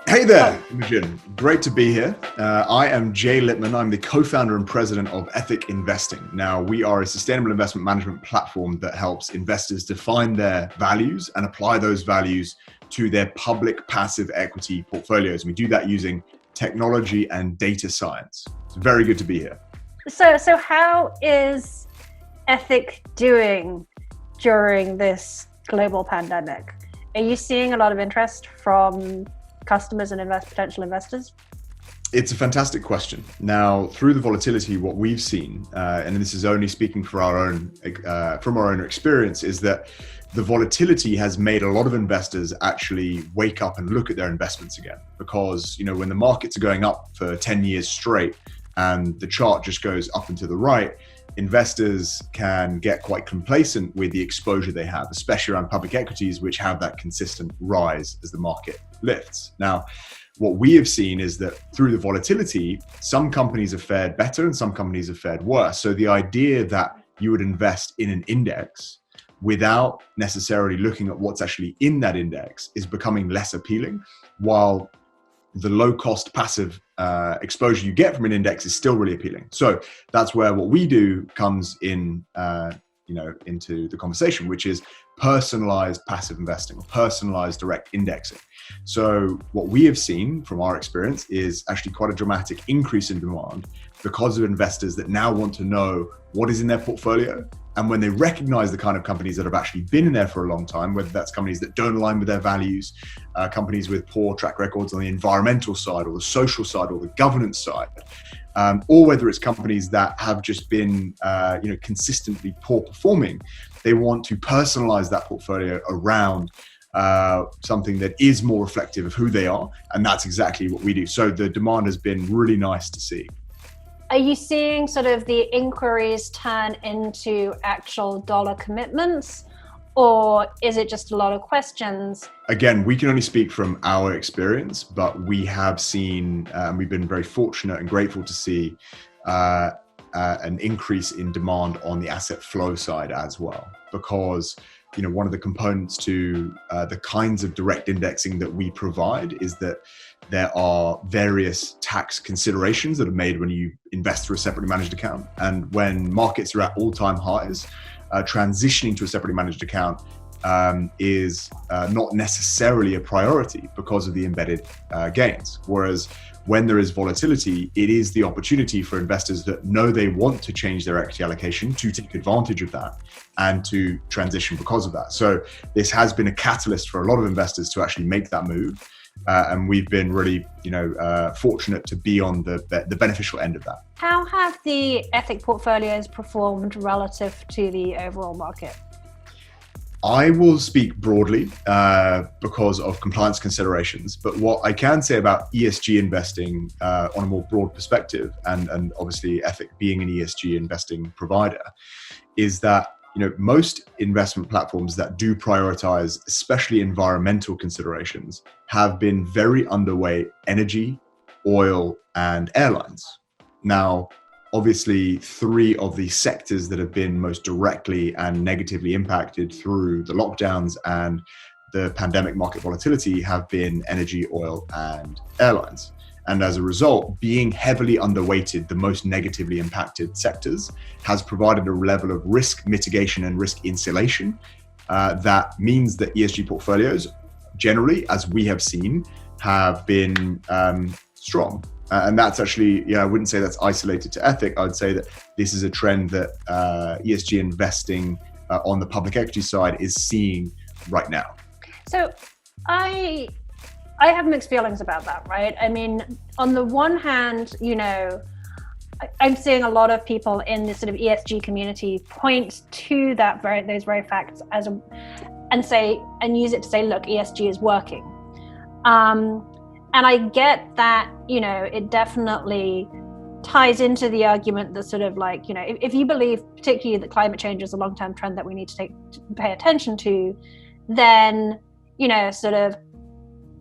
Hey there, Imogen. Great to be here. I am Jay Lipman. I'm the co-founder and president of Ethic Investing. Now, we are a sustainable investment management platform that helps investors define their values and apply those values to their public passive equity portfolios. We do that using technology and data science. It's very good to be here. So how is Ethic doing during this global pandemic? Are you seeing a lot of interest from customers and potential investors? It's a fantastic question. Now, through the volatility, what we've seen, and this is only speaking for from our own experience, is that the volatility has made a lot of investors actually wake up and look at their investments again. Because, when the markets are going up for 10 years straight and the chart just goes up and to the right, investors can get quite complacent with the exposure they have, especially around public equities, which have that consistent rise as the market lifts. Now, what we have seen is that through the volatility, some companies have fared better and some companies have fared worse. So the idea that you would invest in an index without necessarily looking at what's actually in that index is becoming less appealing, while the low-cost passive exposure you get from an index is still really appealing. So that's where what we do comes in, into the conversation, which is personalized passive investing or personalized direct indexing. So what we have seen from our experience is actually quite a dramatic increase in demand because of investors that now want to know what is in their portfolio. And when they recognize the kind of companies that have actually been in there for a long time, whether that's companies that don't align with their values, companies with poor track records on the environmental side or the social side or the governance side, or whether it's companies that have just been consistently poor performing, they want to personalize that portfolio around something that is more reflective of who they are. And that's exactly what we do. So the demand has been really nice to see. Are you seeing sort of the inquiries turn into actual dollar commitments, or is it just a lot of questions? Again, we can only speak from our experience, but we have seen, we've been very fortunate and grateful to see an increase in demand on the asset flow side as well. Because one of the components to the kinds of direct indexing that we provide is that there are various tax considerations that are made when you invest through a separately managed account. And when markets are at all-time highs, transitioning to a separately managed account is not necessarily a priority because of the embedded gains. Whereas when there is volatility, it is the opportunity for investors that know they want to change their equity allocation to take advantage of that and to transition because of that. So this has been a catalyst for a lot of investors to actually make that move. And we've been really, fortunate to be on the beneficial end of that. How have the Ethic portfolios performed relative to the overall market? I will speak broadly because of compliance considerations, but what I can say about ESG investing on a more broad perspective, and obviously Ethic being an ESG investing provider, is that most investment platforms that do prioritize, especially environmental considerations, have been very underweight energy, oil, and airlines. Now, obviously, three of the sectors that have been most directly and negatively impacted through the lockdowns and the pandemic market volatility have been energy, oil, and airlines. And as a result, being heavily underweighted the most negatively impacted sectors has provided a level of risk mitigation and risk insulation that means that ESG portfolios, generally, as we have seen, have been strong. And that's actually, I wouldn't say that's isolated to Ethic. I would say that this is a trend that ESG investing on the public equity side is seeing right now. So I have mixed feelings about that, right? I mean, on the one hand, I'm seeing a lot of people in this sort of ESG community point to those very facts and use it to say, look, ESG is working. And I get that, it definitely ties into the argument that sort of like, if you believe particularly that climate change is a long-term trend that we need to pay attention to, then, sort of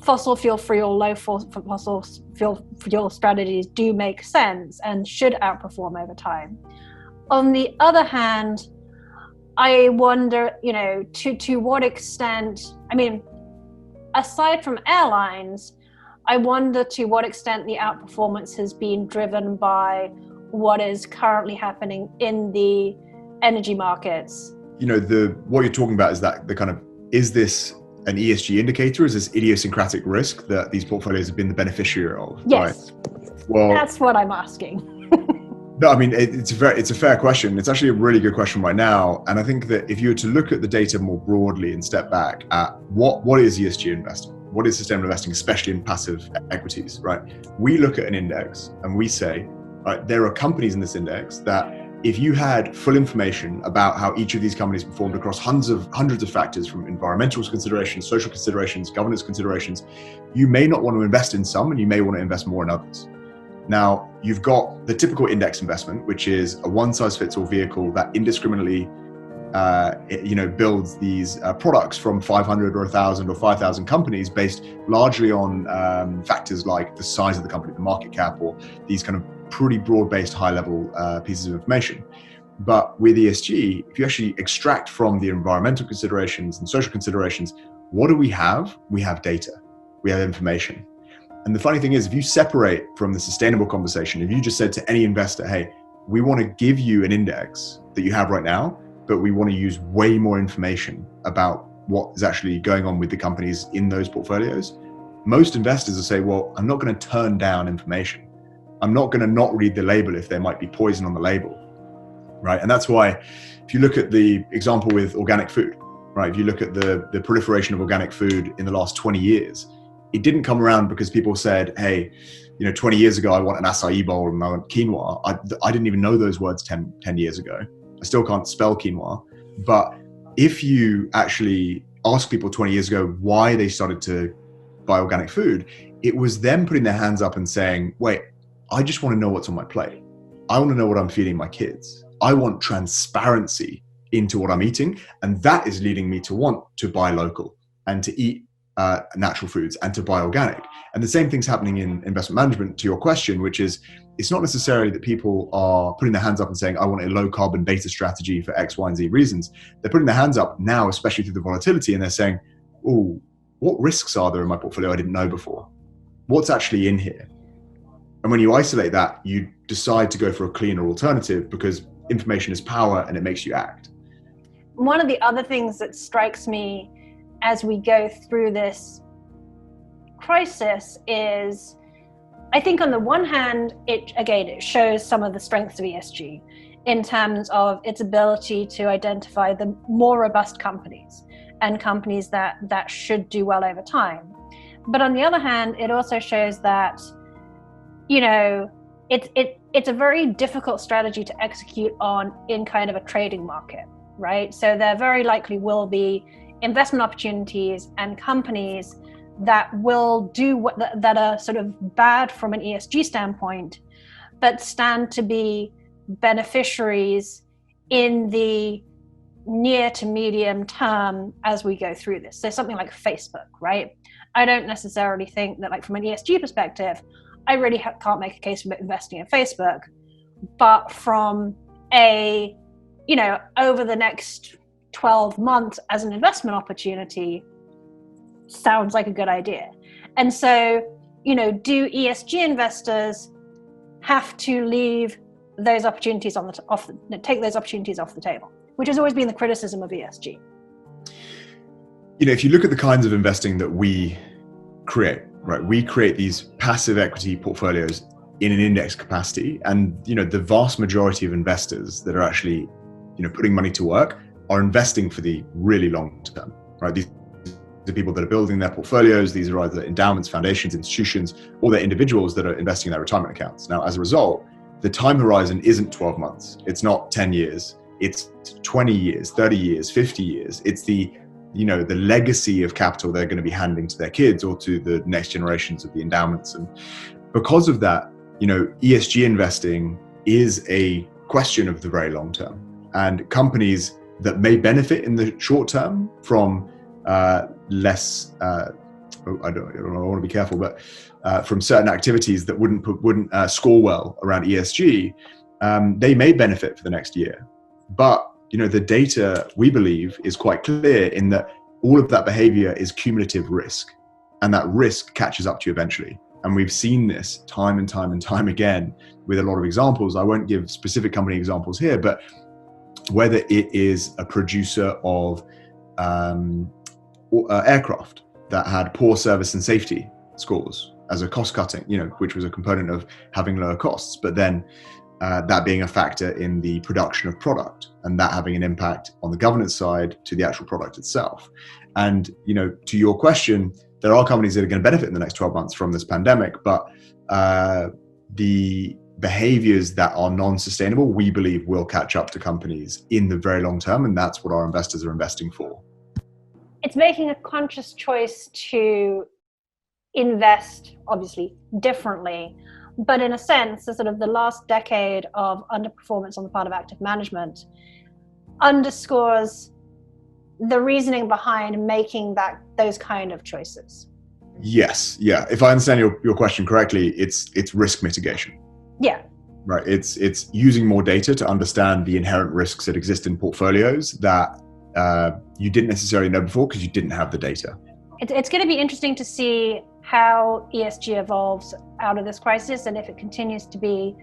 fossil fuel free or low fossil fuel strategies do make sense and should outperform over time. On the other hand, I wonder, to what extent, aside from airlines, I wonder to what extent the outperformance has been driven by what is currently happening in the energy markets. What you're talking about is that is this an ESG indicator? Is this idiosyncratic risk that these portfolios have been the beneficiary of? Yes. Right? Well, that's what I'm asking. No, I mean, it's a fair question. It's actually a really good question right now. And I think that if you were to look at the data more broadly and step back at what is ESG investing? What is sustainable investing, especially in passive equities, right? We look at an index and we say, right, there are companies in this index that if you had full information about how each of these companies performed across hundreds of factors, from environmental considerations, social considerations, governance considerations, you may not want to invest in some and you may want to invest more in others. Now, you've got the typical index investment, which is a one-size-fits-all vehicle that indiscriminately builds these products from 500 or 1,000 or 5,000 companies based largely on factors like the size of the company, the market cap, or these kind of pretty broad-based high-level pieces of information. But with ESG, if you actually extract from the environmental considerations and social considerations, what do we have? We have data, we have information. And the funny thing is, if you separate from the sustainable conversation, if you just said to any investor, hey, we want to give you an index that you have right now, but we want to use way more information about what is actually going on with the companies in those portfolios, most investors will say, well, I'm not going to turn down information. I'm not going to not read the label if there might be poison on the label, right? And that's why if you look at the example with organic food, right? If you look at the proliferation of organic food in the last 20 years, it didn't come around because people said, hey, 20 years ago, I want an acai bowl and I want quinoa. I didn't even know those words 10 years ago. I still can't spell quinoa. But if you actually ask people 20 years ago why they started to buy organic food, it was them putting their hands up and saying, wait, I just want to know what's on my plate. I want to know what I'm feeding my kids. I want transparency into what I'm eating. And that is leading me to want to buy local and to eat natural foods and to buy organic. And the same thing's happening in investment management, to your question, which is it's not necessarily that people are putting their hands up and saying, I want a low carbon beta strategy for X, Y, and Z reasons. They're putting their hands up now, especially through the volatility, and they're saying, oh, what risks are there in my portfolio I didn't know before? What's actually in here? And when you isolate that, you decide to go for a cleaner alternative because information is power and it makes you act. One of the other things that strikes me as we go through this crisis is, I think on the one hand, it shows some of the strengths of ESG in terms of its ability to identify the more robust companies and companies that should do well over time. But on the other hand, it also shows that, it's a very difficult strategy to execute on in kind of a trading market, right? So there very likely will be investment opportunities and companies that will do that are sort of bad from an ESG standpoint, but stand to be beneficiaries in the near to medium term as we go through this. So something like Facebook, right? I don't necessarily think that, like, from an ESG perspective, I really can't make a case for investing in Facebook, but from over the next 12 months as an investment opportunity, sounds like a good idea. And so, do ESG investors have to leave those opportunities take those opportunities off the table, which has always been the criticism of ESG? If you look at the kinds of investing that we create, right? We create these passive equity portfolios in an index capacity, and the vast majority of investors that are actually, putting money to work are investing for the really long term, right? These are people that are building their portfolios. These are either endowments, foundations, institutions, or they're individuals that are investing in their retirement accounts. Now, as a result, the time horizon isn't 12 months. It's not 10 years. It's 20 years, 30 years, 50 years. It's the legacy of capital they're going to be handing to their kids or to the next generations of the endowments. And because of that, ESG investing is a question of the very long term. And companies that may benefit in the short term from less, I want to be careful, but from certain activities that wouldn't score well around ESG, they may benefit for the next year. But the data, we believe, is quite clear in that all of that behavior is cumulative risk. and that risk catches up to you eventually. And we've seen this time and time and time again with a lot of examples. I won't give specific company examples here, but whether it is a producer of aircraft that had poor service and safety scores as a cost cutting, which was a component of having lower costs, but then that being a factor in the production of product and that having an impact on the governance side to the actual product itself. And, to your question, there are companies that are going to benefit in the next 12 months from this pandemic, but the behaviors that are non-sustainable, we believe will catch up to companies in the very long term. And that's what our investors are investing for. It's making a conscious choice to invest, obviously, differently. But in a sense, the last decade of underperformance on the part of active management underscores the reasoning behind making those kind of choices. Yes. Yeah. If I understand your question correctly, it's risk mitigation. Yeah. Right. It's using more data to understand the inherent risks that exist in portfolios that you didn't necessarily know before because you didn't have the data. It's going to be interesting to see how ESG evolves out of this crisis, and if it continues to be,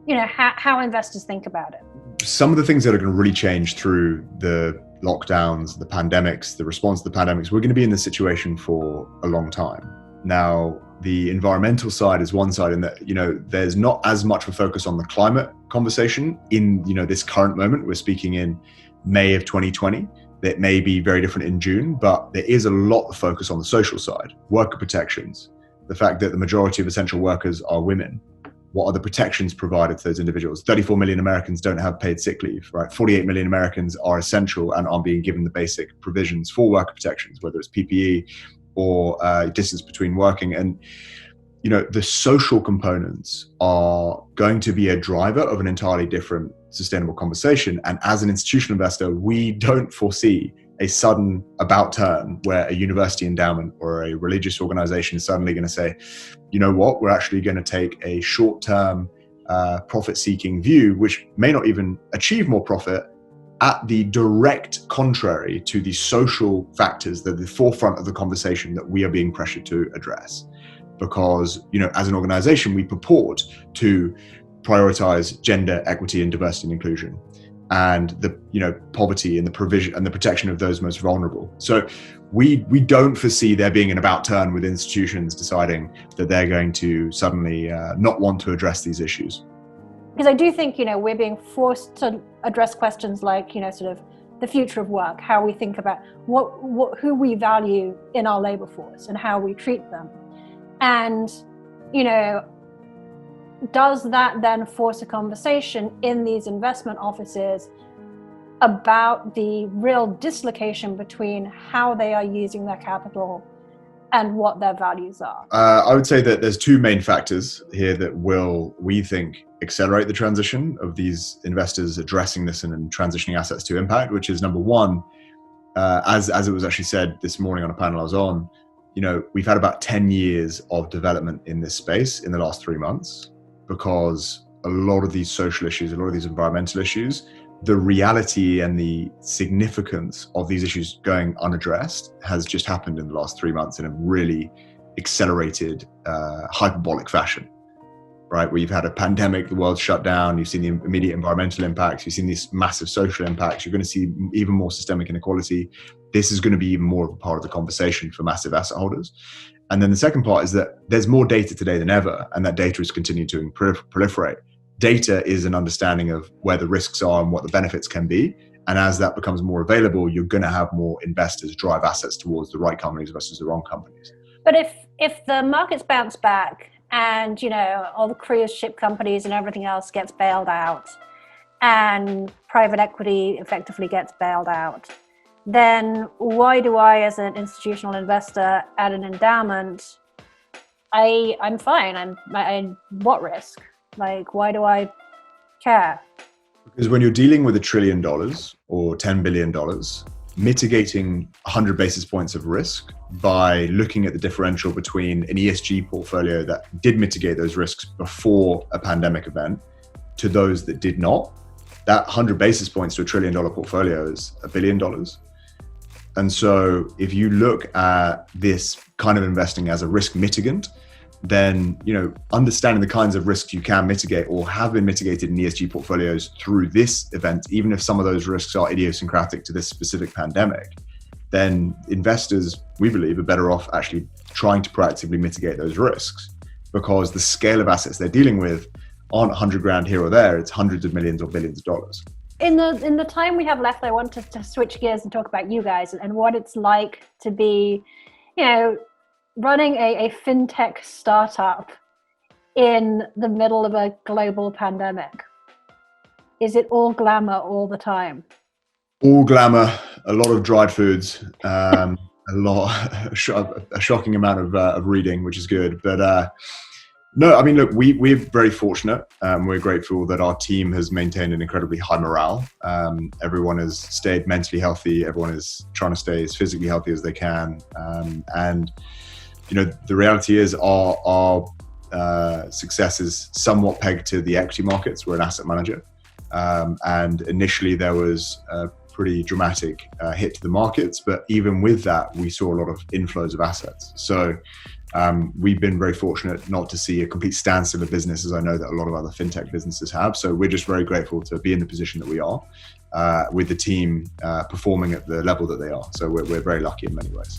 how investors think about it. Some of the things that are going to really change through the lockdowns, the pandemics, the response to the pandemics, we're going to be in this situation for a long time. Now, the environmental side is one side in that, there's not as much of a focus on the climate conversation in, this current moment. We're speaking in May of 2020. That may be very different in June, but there is a lot of focus on the social side, worker protections, the fact that the majority of essential workers are women. What are the protections provided to those individuals? 34 million Americans don't have paid sick leave, right? 48 million Americans are essential and aren't being given the basic provisions for worker protections, whether it's PPE or distance between working. And, the social components are going to be a driver of an entirely different sustainable conversation. And as an institutional investor, we don't foresee a sudden about turn where a university endowment or a religious organization is suddenly going to say, you know what, we're actually going to take a short-term profit-seeking view, which may not even achieve more profit, at the direct contrary to the social factors that are the forefront of the conversation that we are being pressured to address. Because, as an organization, we purport to prioritize gender, equity, and diversity and inclusion, and the poverty and the provision and the protection of those most vulnerable. So we don't foresee there being an about turn with institutions deciding that they're going to suddenly not want to address these issues. Because I do think we're being forced to address questions like the future of work, how we think about who we value in our labor force and how we treat them, and does that then force a conversation in these investment offices about the real dislocation between how they are using their capital and what their values are? I would say that there's two main factors here that will, we think, accelerate the transition of these investors addressing this and transitioning assets to impact, which is number one, as it was actually said this morning on a panel I was on, we've had about 10 years of development in this space in the last 3 months, because a lot of these social issues, a lot of these environmental issues, the reality and the significance of these issues going unaddressed has just happened in the last 3 months in a really accelerated, hyperbolic fashion, right? Where you've had a pandemic, the world's shut down, you've seen the immediate environmental impacts, you've seen these massive social impacts, you're going to see even more systemic inequality. This is going to be even more of a part of the conversation for massive asset holders. And then the second part is that there's more data today than ever, and that data is continuing to proliferate. Data is an understanding of where the risks are and what the benefits can be. And as that becomes more available, you're going to have more investors drive assets towards the right companies versus the wrong companies. But if the markets bounce back and, all the cruise ship companies and everything else gets bailed out and private equity effectively gets bailed out, then why do I, as an institutional investor at an endowment, I'm fine. I'm what risk? Like, why do I care? Because when you're dealing with $1 trillion or $10 billion, mitigating 100 basis points of risk by looking at the differential between an ESG portfolio that did mitigate those risks before a pandemic event to those that did not, that 100 basis points to $1 trillion portfolio is $1 billion. And so if you look at this kind of investing as a risk mitigant, then, understanding the kinds of risks you can mitigate or have been mitigated in ESG portfolios through this event, even if some of those risks are idiosyncratic to this specific pandemic, then investors, we believe, are better off actually trying to proactively mitigate those risks, because the scale of assets they're dealing with aren't 100 grand here or there, it's hundreds of millions or billions of dollars. In the time we have left, I want to switch gears and talk about you guys and what it's like to be, running a fintech startup in the middle of a global pandemic. Is it all glamour all the time? All glamour, a lot of dried foods, a shocking amount of reading, which is good. But no, I mean, look, we're very fortunate. We're grateful that our team has maintained an incredibly high morale. Everyone has stayed mentally healthy. Everyone is trying to stay as physically healthy as they can. And the reality is our success is somewhat pegged to the equity markets. We're an asset manager. And initially there was a pretty dramatic hit to the markets. But even with that, we saw a lot of inflows of assets. So we've been very fortunate not to see a complete standstill of business, as I know that a lot of other fintech businesses have. So we're just very grateful to be in the position that we are, with the team performing at the level that they are. So we're very lucky in many ways.